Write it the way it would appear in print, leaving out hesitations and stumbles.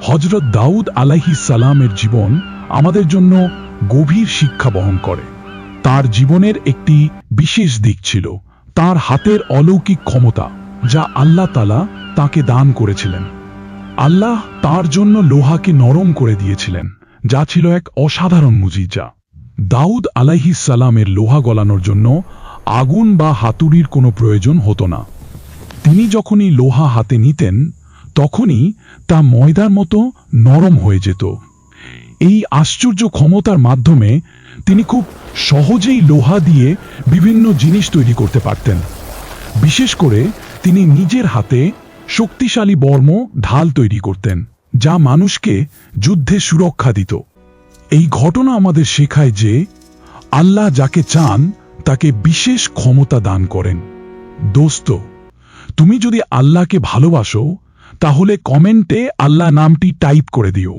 হযরত দাউদ আলাইহিস সালামের জীবন আমাদের জন্য গভীর শিক্ষা বহন করে। তার জীবনের একটি বিশেষ দিক ছিল তার হাতের অলৌকিক ক্ষমতা, যা আল্লাহ তাআলা তাকে দান করেছিলেন। আল্লাহ তার জন্য লোহাকে নরম করে দিয়েছিলেন, যা ছিল এক অসাধারণ মুজিজা। দাউদ আলাইহিস সালামের লোহা গলানোর জন্য আগুন বা হাতুড়ির কোনো প্রয়োজন হতো না। তিনি যখনই লোহা হাতে নিতেন, তখনই তা ময়দার মতো নরম হয়ে যেত। এই আশ্চর্য ক্ষমতার মাধ্যমে তিনি খুব সহজেই লোহা দিয়ে বিভিন্ন জিনিস তৈরি করতে পারতেন। বিশেষ করে তিনি নিজের হাতে শক্তিশালী বর্ম ঢাল তৈরি করতেন, যা মানুষকে যুদ্ধে সুরক্ষা দিত। এই ঘটনা আমাদের শেখায় যে আল্লাহ যাকে চান তাকে বিশেষ ক্ষমতা দান করেন। দোস্ত, তুমি যদি আল্লাহকে ভালোবাসো, তাহলে কমেন্টে আল্লাহ নামটি টাইপ করে দিও।